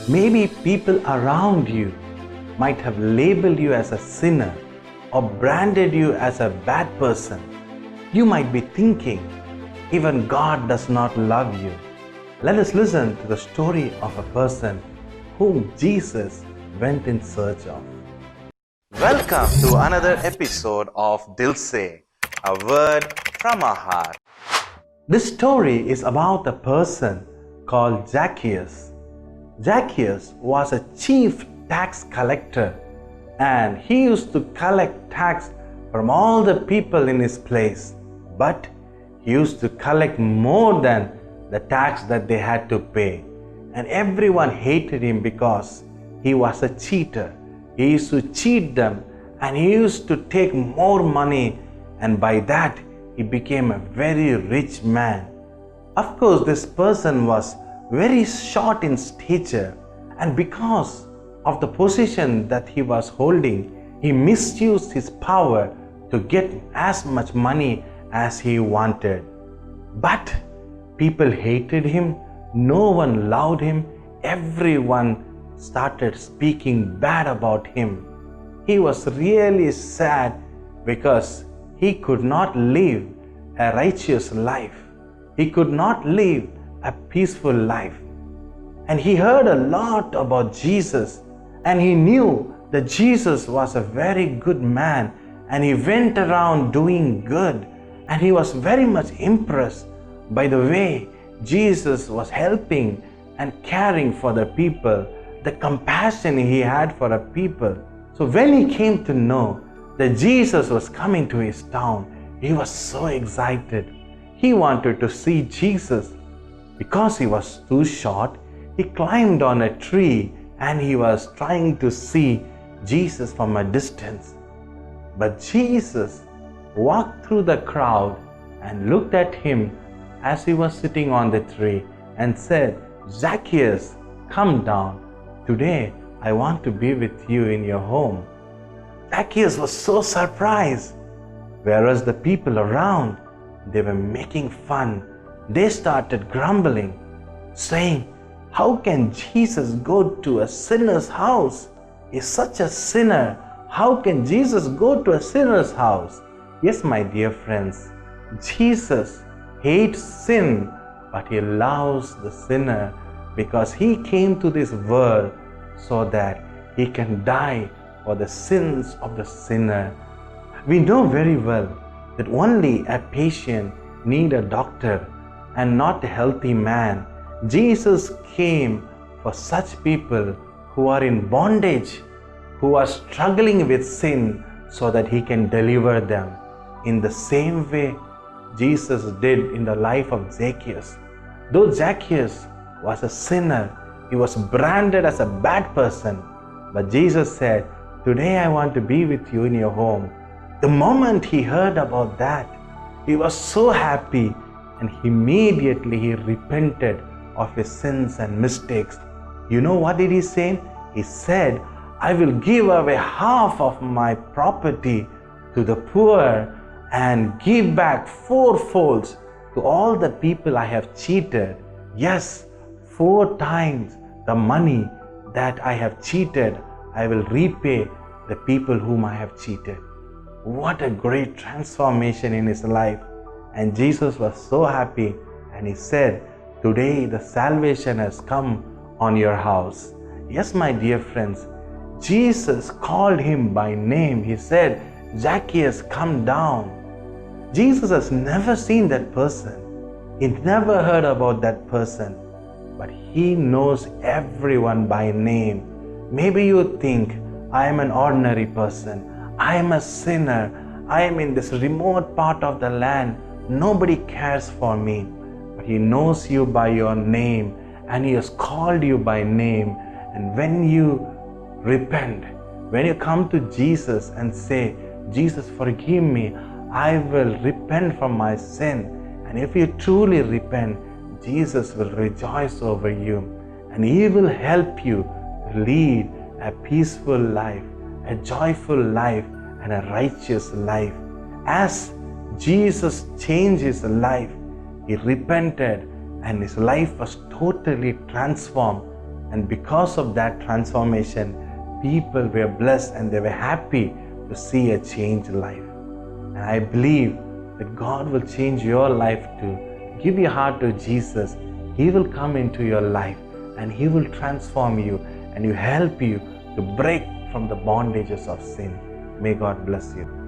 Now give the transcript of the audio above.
Maybe people around you might have labeled you as a sinner or branded you as a bad person. You might be thinking, even God does not love you. Let us listen to the story of a person whom Jesus went in search of. Welcome to another episode of DIL SE, a word from our heart. This story is about a person called Zacchaeus. Zacchaeus was a chief tax collector, and he used to collect tax from all the people in his place. But he used to collect more than the tax that they had to pay. And everyone hated him because he was a cheater. He used to cheat them and he used to take more money, and by that he became a very rich man. Of course, this person was very short in stature, and because of the position that he was holding, he misused his power to get as much money as he wanted. But people hated him, no one loved him, everyone started speaking bad about him. He was really sad because he could not live a righteous life. He could not live a peaceful life. And he heard a lot about Jesus, and he knew that Jesus was a very good man, and he went around doing good, and he was very much impressed by the way Jesus was helping and caring for the people, the compassion he had for the people. So when he came to know that Jesus was coming to his town, he was so excited. He wanted to see Jesus. Because he was too short, he climbed on a tree and he was trying to see Jesus from a distance. But Jesus walked through the crowd and looked at him as he was sitting on the tree and said, "Zacchaeus, come down. Today I want to be with you in your home." Zacchaeus was so surprised, whereas the people around, they were making fun. They started grumbling, saying, "How can Jesus go to a sinner's house? He's such a sinner. How can Jesus go to a sinner's house?" Yes, my dear friends, Jesus hates sin, but he loves the sinner because he came to this world so that he can die for the sins of the sinner. We know very well that only a patient needs a doctor and not a healthy man. Jesus came for such people who are in bondage, who are struggling with sin, so that he can deliver them. In the same way Jesus did in the life of Zacchaeus. Though Zacchaeus was a sinner, he was branded as a bad person, but Jesus said, "Today I want to be with you in your home." The moment he heard about that, he was so happy, and immediately he repented of his sins and mistakes. You know what did he say? He said, "I will give away half of my property to the poor and give back fourfold to all the people I have cheated. Yes, 4 times the money that I have cheated, I will repay the people whom I have cheated." What a great transformation in his life. And Jesus was so happy, and he said, "Today the salvation has come on your house." Yes, my dear friends, Jesus called him by name. He said, "Zacchaeus, come down." Jesus has never seen that person. He never heard about that person, but he knows everyone by name. Maybe you think, "I am an ordinary person. I am a sinner. I am in this remote part of the land. Nobody cares for me." But he knows you by your name, and he has called you by name. And when you repent, when you come to Jesus and say, "Jesus, forgive me, I will repent from my sin," and if you truly repent, Jesus will rejoice over you, and he will help you lead a peaceful life, a joyful life, and a righteous life. As Jesus changed his life, he repented and his life was totally transformed. And because of that transformation, people were blessed and they were happy to see a changed life. And I believe that God will change your life too. Give your heart to Jesus. He will come into your life and He will transform you and He will help you to break from the bondages of sin. May God bless you.